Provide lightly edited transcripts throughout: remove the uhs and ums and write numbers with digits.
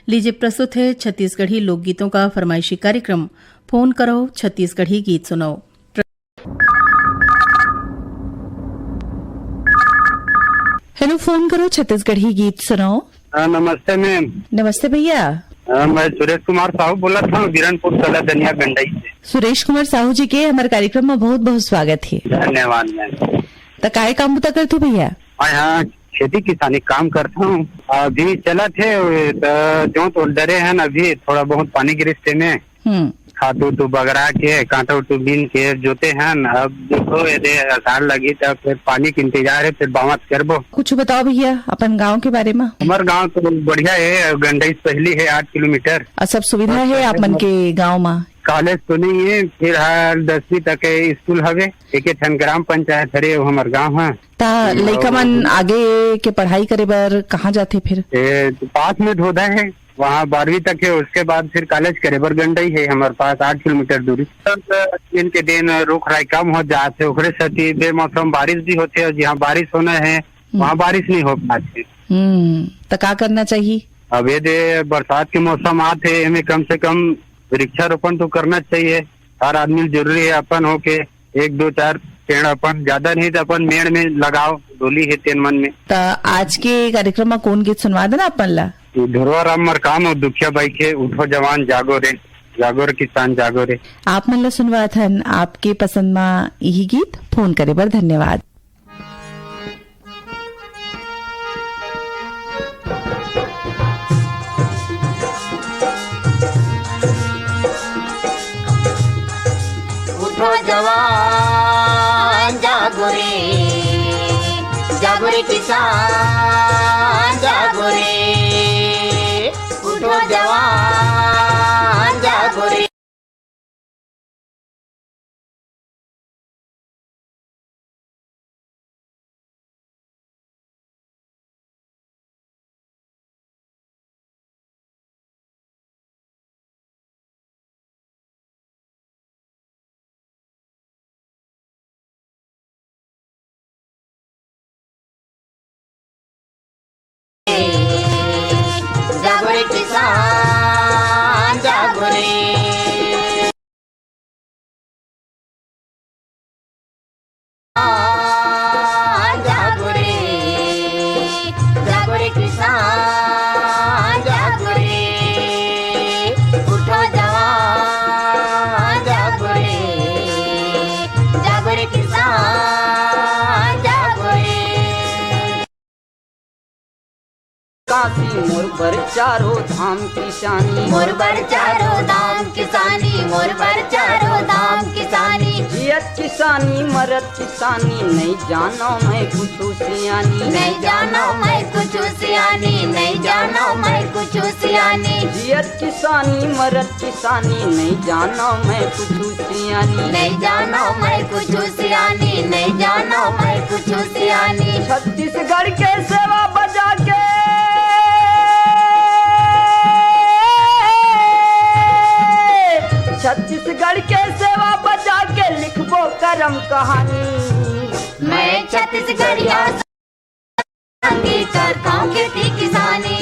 लीजिए प्रस्तुत है छत्तीसगढ़ी लोकगीतों का फरमाइशी कार्यक्रम फोन करो छत्तीसगढ़ी गीत सुनाओ। हेलो, फोन करो छत्तीसगढ़ी गीत सुनाओ। नमस्ते मैम। नमस्ते भैया। मैं सुरेश कुमार साहू बोला था बीरनपुर कला दनिया गंडई से। सुरेश कुमार साहू जी के हमारे कार्यक्रम में बहुत बहुत स्वागत है। धन्यवाद मैम। तो काय काम बुता करते भैया? मैं यहाँ खेती किसानी काम करता हूँ। अभी चला थे जो तो डरे हैं अभी थोड़ा बहुत पानी गिरते में खाद तो बगरा के कांटा उटू बीन के जोते हैं। अब देखो यदि आसार लगी तो फिर पानी के इंतजार है, फिर बावत करबो। कुछ बताओ भैया अपन गांव के बारे में। हमारे गांव तो बढ़िया है, गंडई से पहली है 8 किलोमीटर। सब सुविधा है आप मन के गांव में? कॉलेज तो नहीं है, फिर हर 10वीं तक के स्कूल हवे। एक ठन ग्राम पंचायत हरे हमार गाँव है। लइका मन आगे के पढ़ाई करे बर कहाँ जाते फिर? पास में धोधा है, वहाँ 12वीं तक है। उसके बाद फिर कॉलेज करे बर गंडई है हमारे पास 8 किलोमीटर दूरी। इनके दिन रुख राय कम हो जाते, ओकरे साथी बेमौसम बारिश भी होते है। जहाँ बारिश होना है वहाँ बारिश नहीं हो पाती। तो क्या करना चाहिए? अब ये बरसात के मौसम आते इनमें कम से कम वृक्षारोपण तो करना चाहिए। हर आदमी जरूरी है अपन हो के 1 2 4 पेड़ अपन, ज्यादा नहीं तो अपन मेड़ में लगाओ, डोली है तेन मन में। तो आज के कार्यक्रम में कौन गीत सुनवा देना अपन ला? ध्रुवा राम मरकाम और दुखिया बाई के उठो जवान जागो रे, जागो रे किसान जागो रे। आप मन ला सुनवा थन आपके पसंद में यही गीत। फोन करे बर धन्यवाद। उठो जवान जागो रे किसान जागो रे। उठो जवान जागो रे। जागो रे किसान जागो रे। जागो रे किसान जागो रे। उठो जवान जागो रे किसान जागो रे। काशी मोर बर चारो धाम किसानी, मोर बर चारो धाम किसानी, मोर बर चारो धाम किसानी। जियत किसानी मरत किसानी, नहीं जानो मैं कुछ सियानी, नहीं जानो मैं कुछ सियानी, नहीं जानो मैं कुछ सियानी। जियत किसानी मरत किसानी, नहीं जानो मैं कुछ सियानी, नहीं जानो मैं कुछ सियानी, नहीं जानो मैं कुछ सियानी। छत्तीसगढ़ के सेवा बजा के छत्तीसगढ़ के सेवा बचा के लिखबो करम कहानी। मैं छत्तीसगढ़िया संगी करता हूँ खेती किसानी,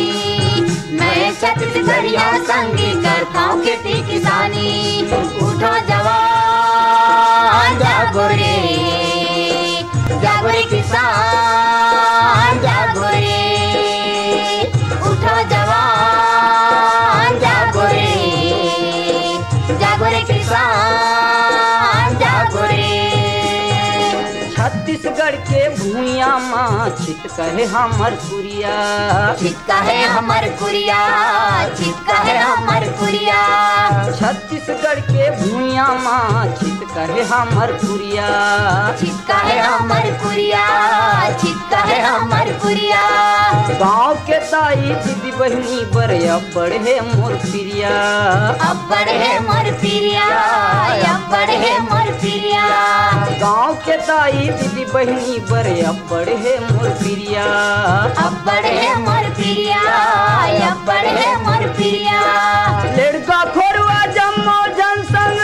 मैं छत्तीसगढ़िया संगी करता हूँ खेती किसानी। उठो जवान जागो रे किसान जागो रे। उठो जवान जागो रे किसान जागो रे। छत्तीसगढ़ के भूमिया माँ छित कहे हमर कुरिया, छित कहे हमर कुरिया, छित कहे हमर कुरिया। छत्तीसगढ़ के भूमिया माँ छित कहे हमर कुरिया, छित कहे हमर कुरिया, छित कहे हमर कुरिया। गाँव के ताई दीदी बहनी बर बढ़े मोर पिरिया, अब बढ़े मोर पिरिया, अब बढ़े मोर पिरिया। गाँव के ताई दीदी बहनी बर बढ़े मोर पिरिया, अब बढ़े मोर पिरिया, अब बढ़े मोर पिरिया। लड़का खोरवा जम्मो जनसंग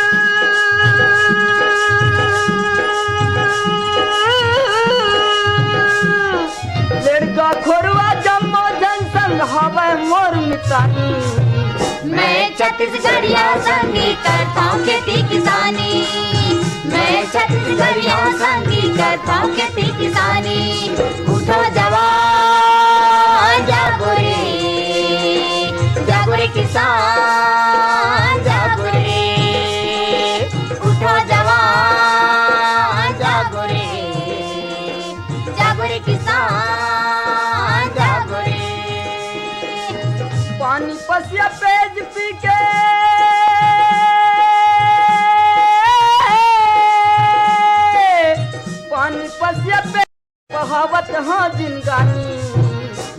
लड़का खोरवा जम्मो जनसंग हवे मोर मितानी। मैं छत्तीसगढ़िया संगी करता हूँ खेती किसानी। मैं छत्तीसगढ़िया संगी करता हूँ खेती किसानी। उठो जवान जागो रे किसान जागो रे। उठो जवान जागो रे किसान जागो रे। पानी पसिया पेज पी के पानी पसिया पे बहावत हाँ जिंदगानी।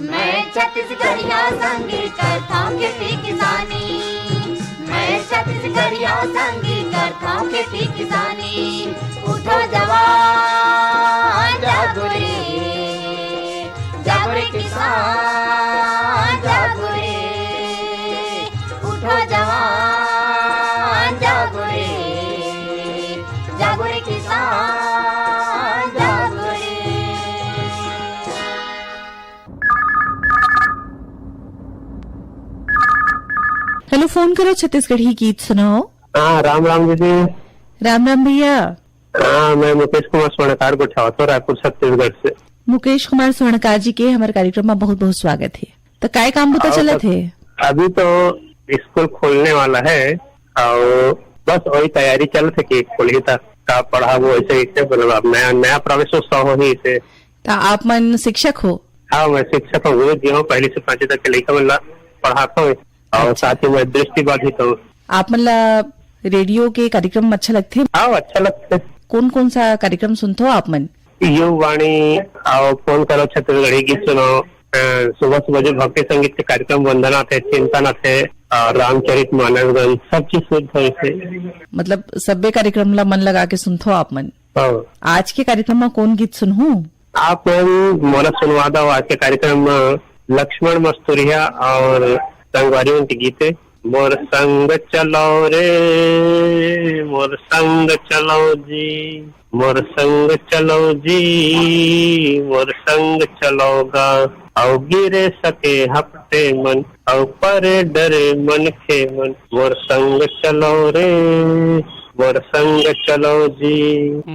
मैं छत्तीसगढ़िया संगी करता हूँ खेती किसानी। मैं छत्तीसगढ़िया संगी करता हूँ खेती किसानी। उठो जवान जागो रे किसान जागो रे। उठो जवान जागो रे किसान जागो रे। हेलो, फोन करो छत्तीसगढ़ी गीत सुनाओ। हाँ, राम राम दीदी। राम राम भैया। हाँ, मैं मुकेश कुमार स्वर्णकार को छावतो, रायपुर छत्तीसगढ़ से। मुकेश कुमार स्वर्णकार जी के हमारे कार्यक्रम में बहुत बहुत स्वागत है। तो काय काम पता चला थे? अभी तो स्कूल खोलने वाला है और बस वही तैयारी चल थे कि खोली तक का पढ़ा वो ऐसे मतलब नया प्रवेश उत्सव हो ही इसे। तो आप मन शिक्षक हो? हाँ, मैं शिक्षक हूँ जी हूँ। पहली से 5वीं तक के लड़का मतलब पढ़ाता हूँ और साथ ही मैं दृष्टिबाधित हूँ। आप मतलब रेडियो के कार्यक्रम अच्छा लगते? हाँ, अच्छा लगता है। कौन कौन सा कार्यक्रम सुनते हो आप मन? युवाणी और फोन करो छत्तीसगढ़ी गीत सुनो। सुबह सुबह जो भक्ति संगीत के कार्यक्रम वंदना थे, चिंतन थे और रामचरित मानसगंज सब चीज सुनते थे। मतलब सभ्य कार्यक्रम ला मन लगा के सुनते हो आप मन? हाँ। आज के कार्यक्रम में कौन गीत सुनूं? आप मोला सुनवा दो। आज के कार्यक्रम में लक्ष्मण मस्तूरिया और संगवारियों के गीत है। मोर संग चलो रे, मोर संग चलो जी, मोर संग चलो जी, मोर संग चलोगा। औ गिरे सके हफ्ते मन औ परे डरे मन खे मन। मोर संग चलो रे, मोर संग चलो जी।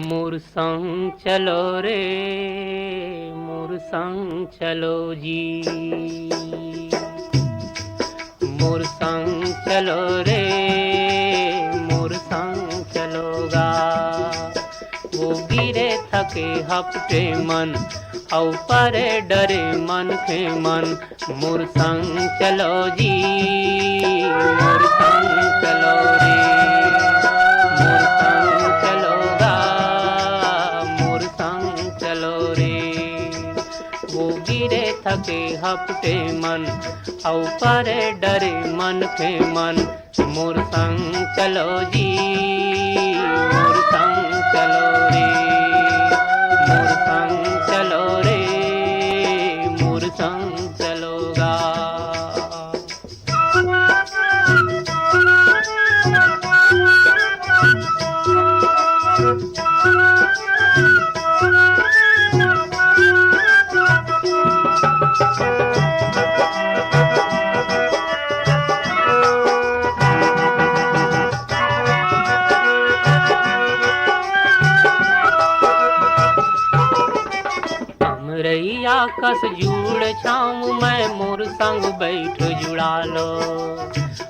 मोर संग चलो रे, मोर संग चलो जी। मोर संग चलो रे, मोर संग चलोगा। वो गिरे थके हफ्ते मन औ परे डरे मन के मन। मोर संग चलो जी, मोर संग चलो रे, मोर संग चलोगा, मोर संग चलो रे। वो गिरे थके हफ्ते मन औ परे डरे मन के मन। मोर संग चलो जी, मोर संग चलो रे, मोर संग चलो रे, मोर संग चलोगा। हमरैया कस जुड़ छाऊं मैं, मोर संग बैठ जुड़ा लो।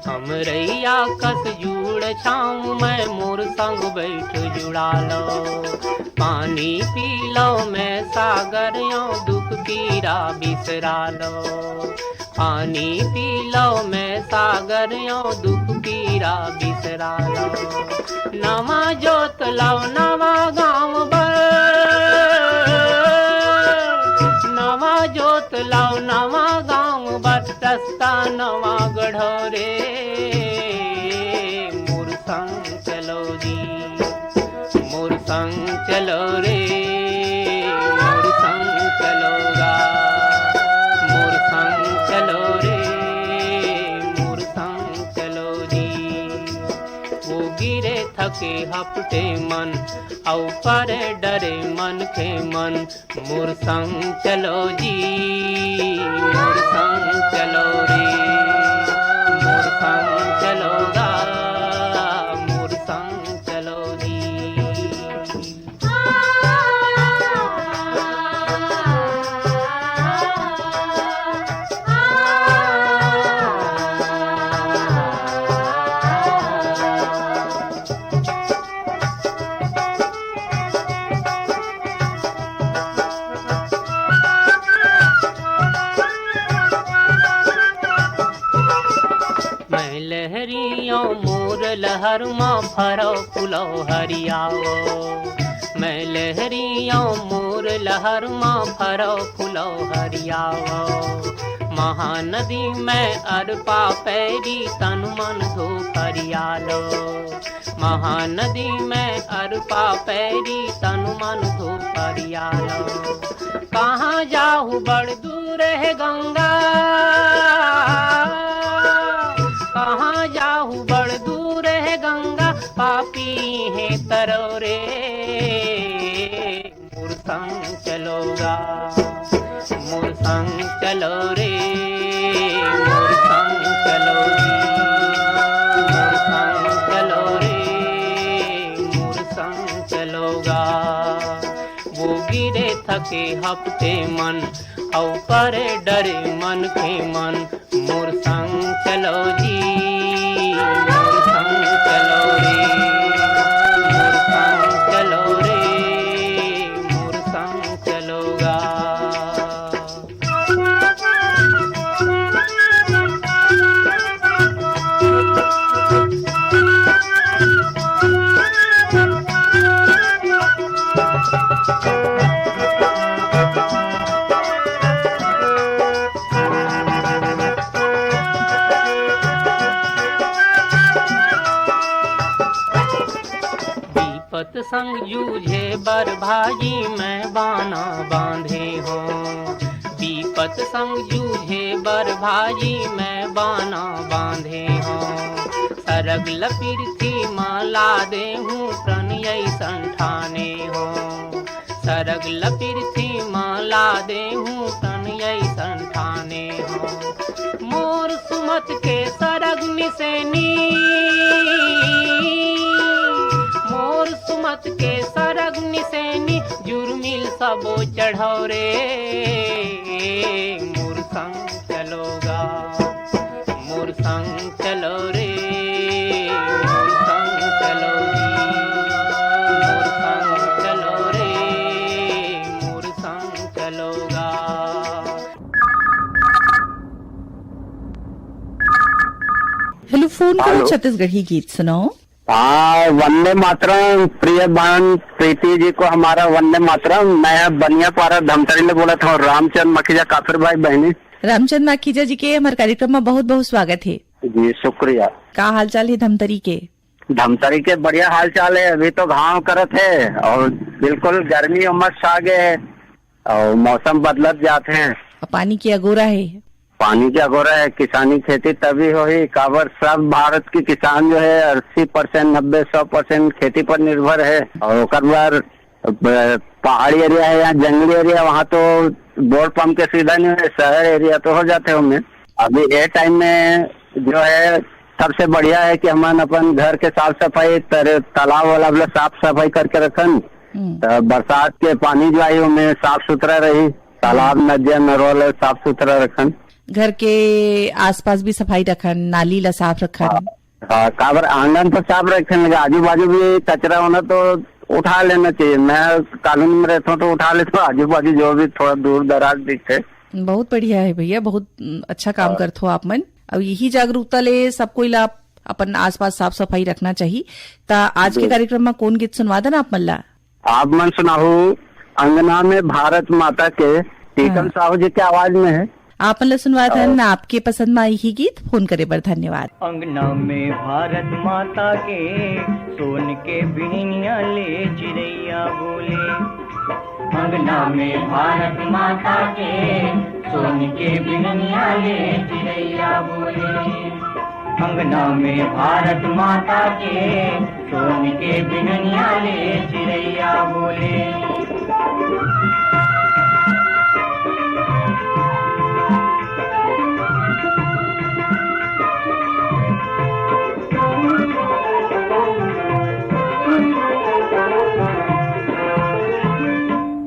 हमरैया कस जुड़ छाऊं मैं, मोर संग बैठ जुड़ा लो। पानी पी लो मैं सागर यो, दुख पीरा बिसरा लो। पानी पी लो मैं सागर यो, दुख पीरा बिसरा लो। नवा जोत लाओ नवा गाँव बर, नवा जोत लाओ नवा गाँव बर, रास्ता नवा गढ़ो रे। मोर संग चलो जी, मोर संग चलो रे, मोर संग चलोगा। मोर संग चलो रे, मोर संग चलो जी। वो गिरे थके हफ्ते मन औ परे डरे मन के मन। मोर संग चलो जी, मोर संग चलो रे, लहरियों मोर लहर माँ फरो फुलो हरियाओ। मैं लहरियों मोर लहर माँ फरो फुलो हरियाओ। महानदी में अरपा पैरी तन मन धो हरियालो। महानदी में अरपा पैरी तन मन धो हरियालो। कहाँ जाहू बड़ दूर है गंगा, कहाँ जाहू बड़ दूर है गंगा, पापी है तरोरे मोर संग चलोगा, मोर संग चलो रे, मोर संग चलो रे, मोर संग चलो रे, मोर संग चलोगा। वो गिरे थके हफ्ते मन और करे डरे मन के मन, मोर संग चलो जी, मोर संग चलो रे, मोर संग चलो रे, मोर संग चलोगा। विपत संग जूझे बरभाजी मैं बाना बांधे हो। विपत संग जूझे बरभाजी मैं बाना बांधे हो। सरग लपीरथी माला दे हूँ प्रणय संठाने हो। सरग लपीरथी माला दे हूँ प्रणय संठाने हो। मोर सुमत के सरग निसेनी, मोर सुमत के सरग निसेनी, जुर्मिल सबो चढ़ो रे मोर संग चलोगा, मोर संग चलो रे, मोर संग चलो रे, मोर संग चलो रे, मोर संग चलोगा। हेलो, फोन करो हेलो। छत्तीसगढ़ी गीत सुनाओ। हाँ, वंदे मातरम। प्रिय बहन प्रीति जी को हमारा वंदे मातरम। मैं बनियापारा धमतरी में बोला था, रामचंद मखीजा काफिर भाई बहनी। रामचंद माखीजा जी के हमारे कार्यक्रम में बहुत बहुत स्वागत है जी, शुक्रिया। का हाल चाल है धमतरी के? धमतरी के बढ़िया हाल चाल है। अभी तो घाव करत है और बिल्कुल गर्मी उमस छा गए है और मौसम बदलत जाते हैं। पानी की अगोरा है, पानी क्या हो रहा है। किसानी खेती तभी हो ही काबर सब भारत के किसान जो है 80%, 90-100% खेती पर निर्भर है। और ओकर बाद पहाड़ी एरिया है या जंगली एरिया, वहाँ तो बोर पंप के सीधा नहीं है। शहर एरिया तो हो जाते हैं उनमें। अभी ये टाइम में जो है सबसे बढ़िया है कि हम अपन घर के साफ सफाई, तालाब वाला साफ सफाई करके रखन। तो बरसात के पानी जो आई उनमें साफ सुथरा रही। तालाब, नदियाँ, नरोल साफ सुथरा रखन। घर के आसपास भी सफाई रखन, नाली ला साफ रखन। हाँ, काबर आंगन तो साफ रखने लगा। आजू बाजू भी कचरा होना तो उठा लेना चाहिए। मैं कॉलोनी में रहता हूँ तो उठा लेता हूँ। आजू बाजू जो भी थोड़ा दूर दराज दिखे। बहुत बढ़िया है भैया, बहुत अच्छा काम करते हो आप मन। अब यही जागरूकता ले सबको ला अपन आसपास साफ सफाई रखना चाहिए। ता आज के कार्यक्रम में कौन गीत सुनवा देना आप मल्ला? आप मन सुनाहू अंगना में भारत माता के, टीकम साहू जी की आवाज में है। आप मन सुनवा देना। आपके पसंद में आई ही गीत फोन करे पर धन्यवाद। अंगना में भारत माता के, सोन के बिहनिया ले चिड़ैया बोले। अंगना में भारत माता के, सोन के बिहनिया ले चिड़ैया बोले। अंगना में भारत माता के, सोन के बिहनिया ले चिड़ैया बोले।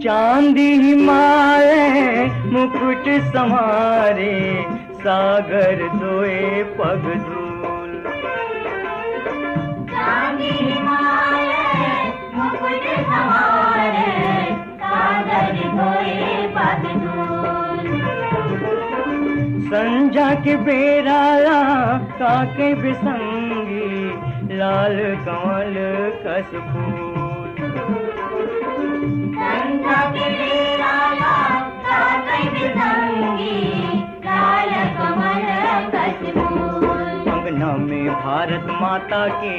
चांदी हिमालय मुकुट समारे, सागर धोए पग धूल। चांदी हिमालय मुकुट समारे, सागर धोए पग धूल। संजा के बेराला काके बिसंगी लाल कमल कस फूल। संजा के बेराला काके बिसंगी लाल कमल कस फूल। अंगना में भारत माता के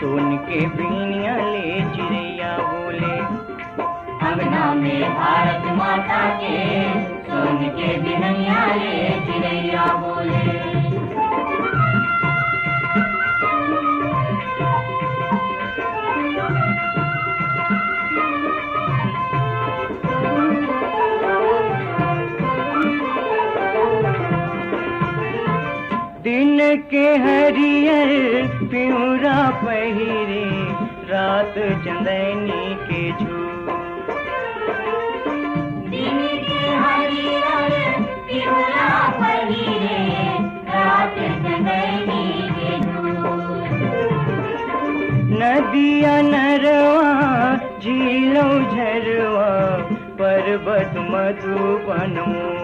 सोन के बीनिया ले चिड़ैया बोले। अंगना में भारत माता के सोन के बिनैया ले चिड़ैया बोले। दिन के हरियर पिउरा पहिरे रात चंदनी के झूल। दिन के हरियर पिउरा पहिरे रात चंदनी के झूल। नदिया नरवा झीलों झरवा पर्वत मधुबन मोल।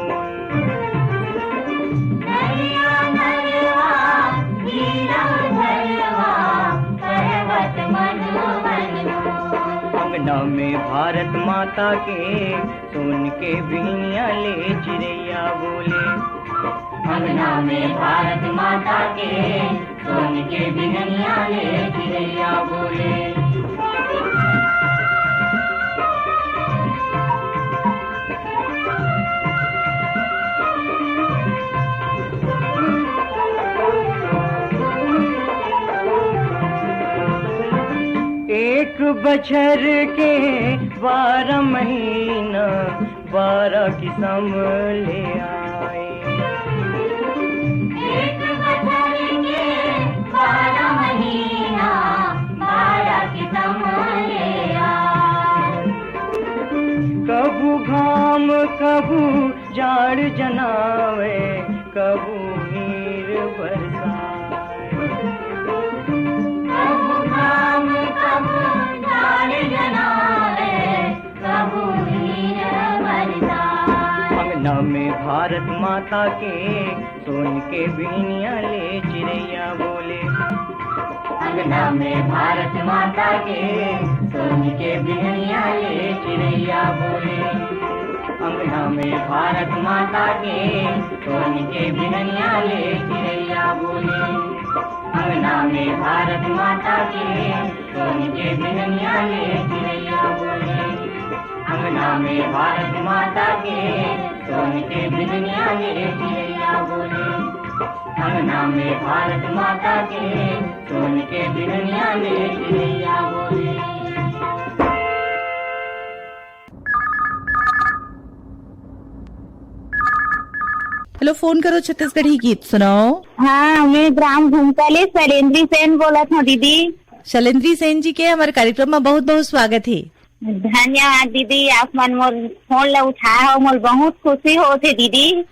अंगना में भारत माता के सोन के बीनिया ले चिड़ैया बोले। अंगना में भारत माता के सोन के बिनैया ले चिड़ैया बोले। एक बछर के 12 महीना 12 किस्म ले आए। एक बछर के 12 महीना 12 किस्म ले आए। कबू घाम कबू जाड़ जनावे कबू नीर बरसाए। अंगना में भारत माता के सोन के बीनिया ले चिड़ैया बोले। अंगना में भारत माता के सोन के बिनैया ले चिड़ैया बोले। अंगना में भारत माता के सोन के बिनैया ले चिड़ैया बोले। अंगना में भारत माता के सोन के बिनैया ले चिड़ैया बोले। अंगना में भारत माता के सोन के बिनैया ले चिड़ैया बोले। अंगना में भारत माता के सोन के बिनैया ले चिड़ैया बोले। हेलो, फोन करो छत्तीसगढ़ी गीत सुनाओ। हाँ, मैं ग्राम घुमकाले शैलेंद्री सेन बोलत हूँ दीदी। शैलेंद्री सेन जी के हमारे कार्यक्रम में बहुत बहुत स्वागत है। धन्यवाद दीदी, आप मन मोर फोन ला उठाए हो, मोर बहुत खुशी होते दीदी।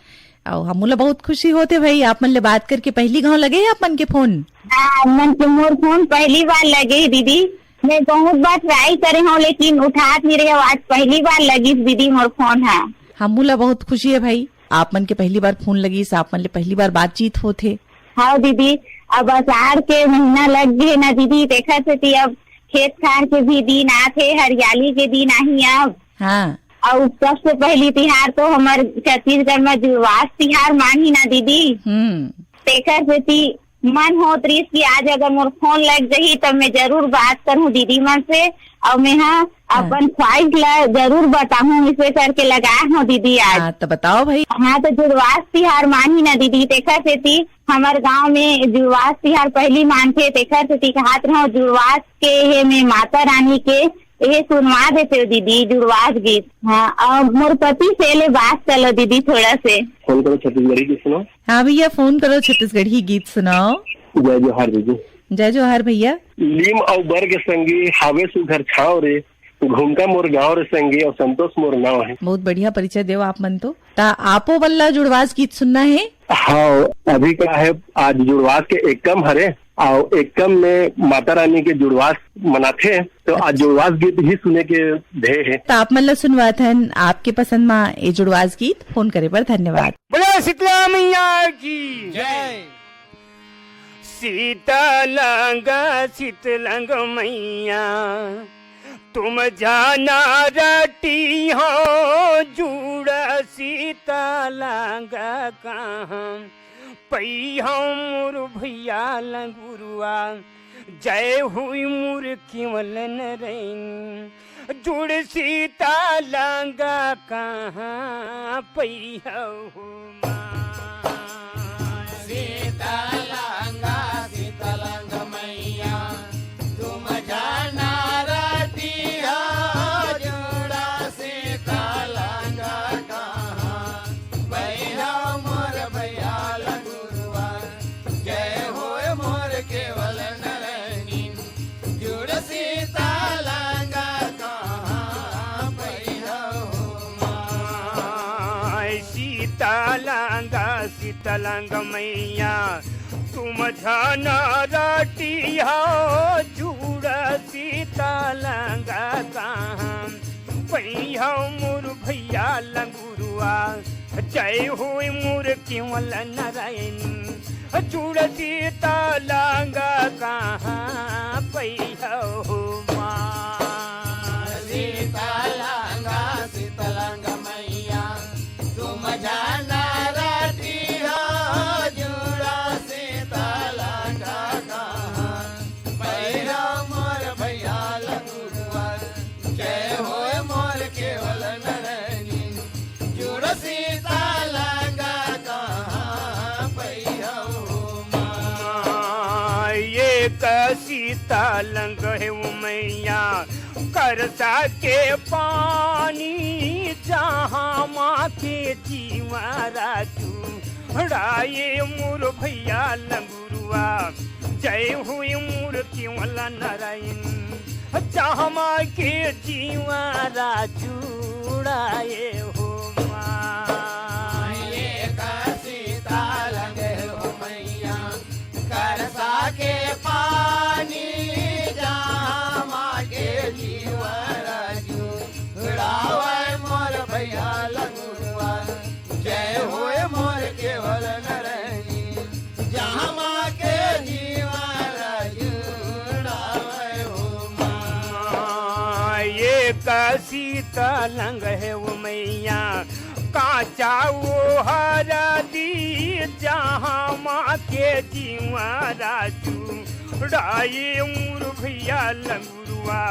और हमला बहुत खुशी होते भाई, आप मन ले बात करके पहली गाँव लगे आप मन के फोन। हाँ, मन के मोर फोन पहली बार लगे दीदी। मैं बहुत बार ट्राई करे हूँ लेकिन उठात नहीं रहे, आज पहली बार लगी दीदी मोर फोन। हाँ, हमला बहुत खुशी है भाई, आप मन के पहली बार फोन लगी, आप मन ले पहली बार बातचीत होते। हाँ दीदी, अब अषाढ़ के महीना लग गए ना दीदी, देखा थे अब खेत खार के भी दिन आते, हरियाली के दिन आही अब। हाँ, और सबसे पहली तिहार तो हमारे छत्तीसगढ़ में जुड़वास तिहार मानी ना दीदी। देखा थे मन हो त्रीस की आज अगर मोर फोन लग जाही तो मैं जरूर बात करूँ दीदी मन से, और मैं हाँ अपन ख्वाहिश ला जरूर बताऊँ, इसे करके लगाए हूँ दीदी आज। हाँ, तो बताओ भाई। हाँ, तो जुड़वास तिहार मानी ना दीदी। देखा थे हमारे गांव में जुड़वास तिहार पहली मानते, देखा थे कहत रहो जुड़वास के हे में माता रानी के ये सुनवा देते हो दीदी जुड़वास गीत। हाँ, और मोर पति से ले बात चलो दीदी थोड़ा से। फोन करो छत्तीसगढ़ी गीत सुनाओ। हाँ भैया, फोन करो छत्तीसगढ़ी गीत सुनाओ। जय जोहार दीदी। जय जोहार भैया। लीम और बर के संगी हावे सुघर छाव रे, घूमका मोर गाँव रे संगी और संतोष मोर नाव है। बहुत बढ़िया परिचय देव आप मन तो। ता आपो बल्ला जुड़वास गीत सुनना है। हाँ, अभी क्या है आज जुड़वास के एकम हरे, और एकम में माता रानी के जुड़वास मनाते हैं, तो आज जुड़वास गीत ही सुने के ध्येय है। तो आप मतलब सुनवात हन आपके पसंद में ये जुड़वास गीत, फोन करे पर धन्यवाद। बोलो शीतला मैया की जय। शीतलंग मैया तुम जाना रटी हो, जुड़ शीतलंग कहाँ पई हो मोर भैया लंगुरुआ, जय हुई मोर केवल नरैन, जुड़ शीतलंग कहाँ पई हो शीतलंग मैया तुम जाना रटी हो, जुड़ा शीतलंग कहाँ भैया मोर भैया लंगुरुआ, जय होए मोर केवल नरैनी, जुड़ शीतलंग कहाँ भैया शीतलंग मैया तुम जाना रटी हो, जुड़ शीतलंग कहाँ भैया मोर भैया लंगुरुआ, जय होए मोर केवल नरैन, जुड़ शीतलंग कहाँ भैया हो शीतलंग मैया तुम जाना रटी हो, जुड़ा शीतलंग कहाँ भैया मोर भैया लंगुरुआ, जय होए मोर केवल नरैनी, जुड़ शीतलंग कहाँ भैया एक शीतलंग है वो मैया करसा के पानी, जहाँ माँ के जीवा राजू राये मोर भैया लंगुरुआ, जय हुई मोर केवल नरैन, जहाँ माँ के जीवा राजू राये हो शीतलंग हो मैया करसा के पानी, जहाँ माँ के जीवा राजू रावे मोर भैया लंगुरुआ, जय होए मोर केवल नरैनी, जहाँ माँ के जीवा राजू रावे हो एक शीतलंग है वो मैया काचा वो हरदी, जहाँ माँ के जीवा राजू राये मोर भैया लंगुरुआ,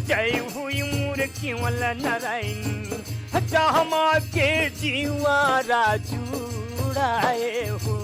जय हुई मोर केवल नरैन, जहाँ माँ के जीवा राजू राये हो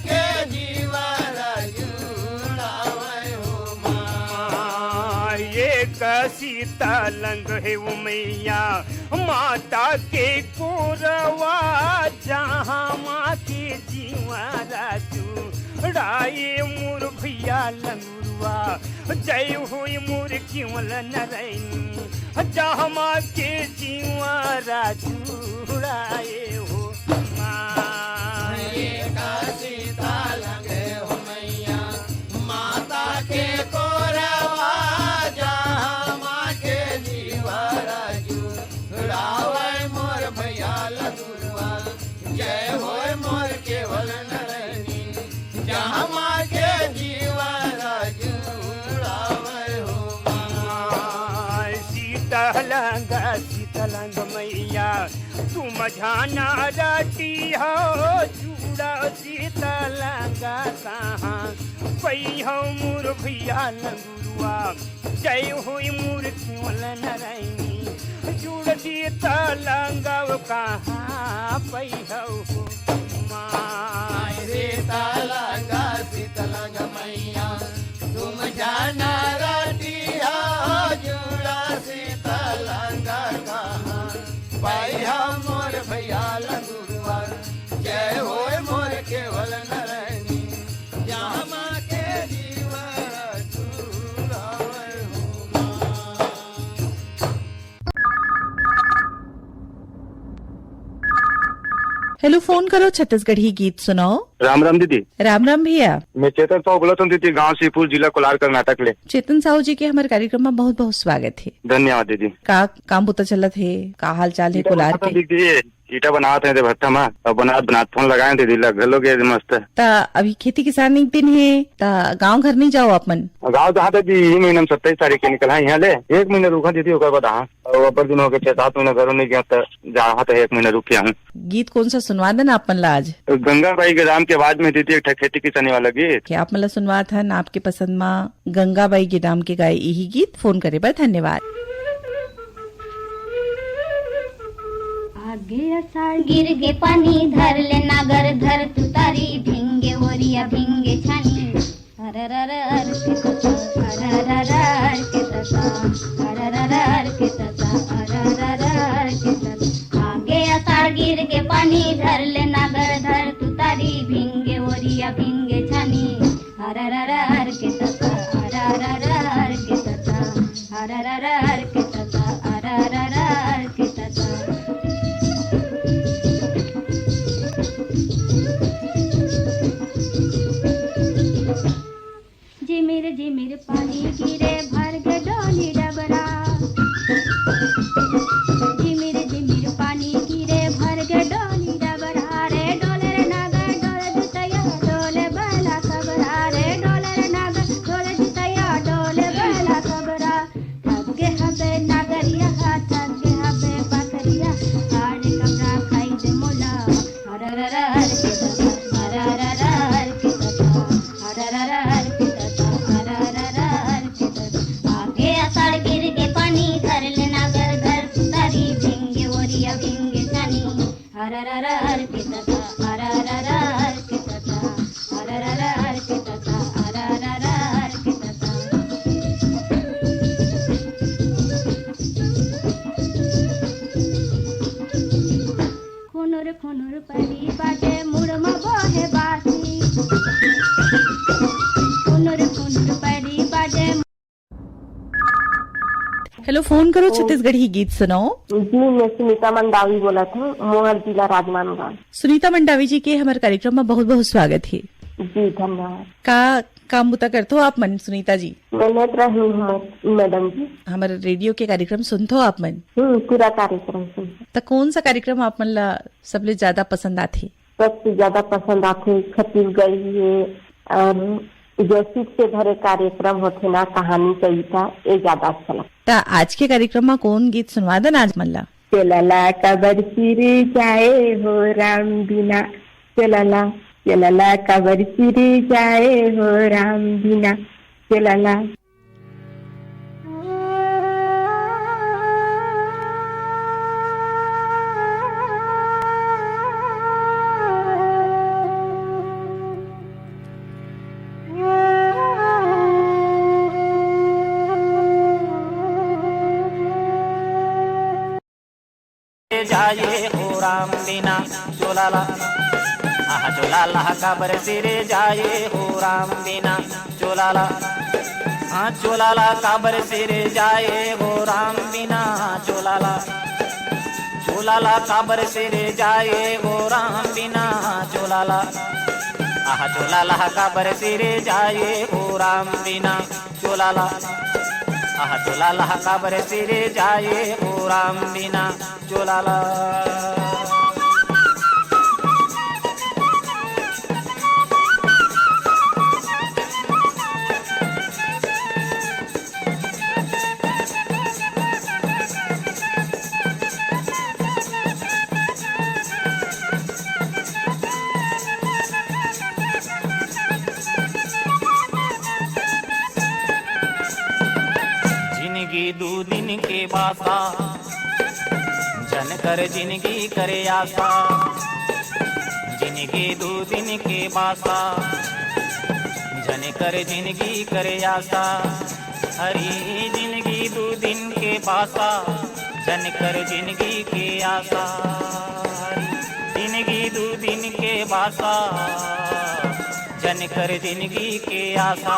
के जीवा एक शीतलंग है वो मैया माता के कोरवा, जहाँ माँ के जीवा राजू राये मोर भैया लंगुरुआ, जय हुई मोर केवल नरैन, जहाँ माँ के जीवा राजू राये हो शीतलंग हो मैया माता के कोरवा, जहाँ माँ के जीवा राजू रावे मोर भैया लंगुरुआ, जय होए मोर केवल नरैनी, जहाँ माँ के जीवा राजू रावे हो शीतलंग मैया तुम जाना रटी हो, जुड़ा शीतलंग कहाँ पई हो मोर भैया लंगुरुआ, जय हुई मोर केवल नरैनी, जुड़ शीतलंग कहाँ पई हो मजाना रतिया जुड़ा सीतलंगा कहाँ पाई हम मोर भैया लंगुरुआ जय होए मोर केवल नरनी जहाँ माँ के जीवन चूरावे हेलो, फोन करो छत्तीसगढ़ी गीत सुनाओ। राम राम दीदी। राम राम भैया। मैं चेतन साहू बोला हूँ दीदी, गाँव सीपुर, जिला कोलार, कर्नाटक ले। चेतन साहू जी के हमारे कार्यक्रम में बहुत बहुत स्वागत है। धन्यवाद दीदी। का काम बुता चलत है, का हाल चाल है कोलार के? दीदी ईटा बनाते हैं भट्टा में, और बनात फोन लगाए थे दिला घर लोग मस्त। ता अभी खेती किसानी के दिन है, ता गांव घर नहीं जाओ अपन? गाँव जहाँ तक यही महीने में 27 तारीख के निकला है यहाँ ले। 1 महीना रुका दीदी, होकर बाद और अपर दिन हो गए 6-7 महीने घरों नहीं गया, जहाँ तक 1 महीना रुक गया हूँ। गीत कौन सा सुनवा देना अपन ला आज? गंगाबाई के राम के बाद में दीदी एक खेती किसानी वाला गीत। क्या आप मला सुनवा था ना? आपके पसंद में गंगाबाई के नाम के गाय यही गीत। फोन करे बा, धन्यवाद। आगे असार गिर गे पानी धर ले नागर धर तू तारी भिंगे ओरिया भिंगे छानी अरररर के तता अरररर के तता अरररर के तता अरररर के तता। आगे असार गिर गे पानी धर ले नागर धर तू तारी भिंगे ओरिया भिंगे छानी अरररर के तता अरररर के तता अरररर के तता अरररर के तता। जिमिर पानी गिरे भर के डोली डबरा जिमिर पानी गिरे भर के डोली डबरा रे डोले रे नागर डोले जुतैया डोले बैला सबरा रे डोले रे नागर डोले जुतैया डोले बैला सबरा। थके हबे नागरिया थके हबे बकरिया आड़े कमरा खाई दे मोला हरररर के तता हरररर के तता हरररर के तता हरररर के तता। आगे असाड़ गिर के पानी धर ले नागर धर तारी भिंगे ओरिया भिंगे छानी हरररर के तता हरररर के तता हरररर के तता हरररर के तता। खुनुर परी बाटे मुड़मा बहे बासी खुनुर परी बाटे। हेलो, फोन करो छत्तीसगढ़ी गीत सुनाओ। जी मैं सुनीता मंडावी बोला था, मोहर जिला राजनांदगांव। सुनीता मंडावी जी के हमारे कार्यक्रम में बहुत बहुत स्वागत है। जी धन्यवाद। का काम बुता करते हो आप मन सुनीता जी? मैं लेट रही हूँ मैडम जी। हमारे रेडियो के कार्यक्रम सुनते हो आप मन? पूरा कार्यक्रम सुनते। तो कौन सा कार्यक्रम आप मन ला सबले ज्यादा पसंद आते? सबसे ज्यादा पसंद आते छत्तीसगढ़ी है और जैसी से भरे कार्यक्रम होते ना, कहानी कविता, ये ज्यादा अच्छा लगता। आज के कार्यक्रम में कौन गीत सुनवा देना आज मन ला? चलला कबर सिर जाए हो राम बिना चलला चलला कबर सिर जाए हो राम बिना चलला। जाए हो राम बिना चोलाला आहा चोलाला काबर सिरे जाए हो राम बिना चोलाला हाँ चोलाला काबर सिरे जाए हो राम बिना चोलाला चोलाला काबर सिरे जाए हो राम बिना चोलाला आहा चोलाला काबर सिरे जाए हो राम बिना चोलाला आहा चोलाला काबर सिरे जाए हो राम बिना चोलाला। जिंदगी 2 दिन के बासा जन कर जिंदगी करे आशा जिंदगी 2 दिन के बासा जन कर जिंदगी करे आशा, हरी जिंदगी 2 दिन के पासा, जन कर जिंदगी के आशा, जिंदगी 2 दिन के बासा, जन कर जिंदगी के आशा।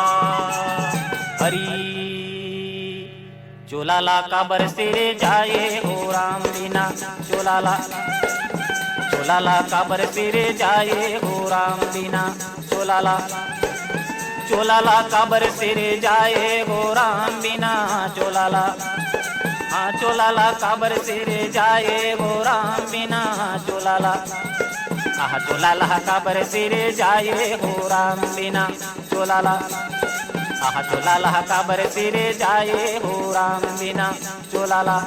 हरी चोलाला का बरसेरे जाए हो राम बिना, चोलाला चोलाला का बरसेरे जाए हो राम बिना, चोलाला चोलाला का बरसेरे जाए हो राम बिना, चोलाला हाँ चोलाला का बरसेरे जाए हो राम बिना, चोलाला आहा चोलाला का बरसेरे जाए हो राम बिना, चोलाला आहा चोलाला का बरसेरे जाए हो राम बिना, चोलाला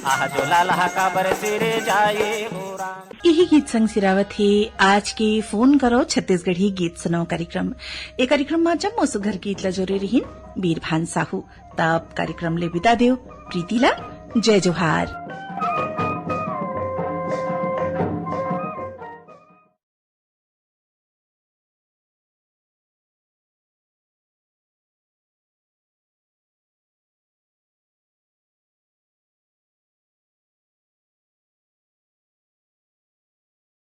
आहा चोलाला का बरसेरे जाए हो राम। यही गीत संग सिरावत है आज के फोन करो छत्तीसगढ़ी गीत सुनाओ कार्यक्रम। ये कार्यक्रम में जम्मो सुघर गीत ला जोरे रहीन बीरभान साहू। तब कार्यक्रम ले विदा देव प्रीतिला। जय जोहार।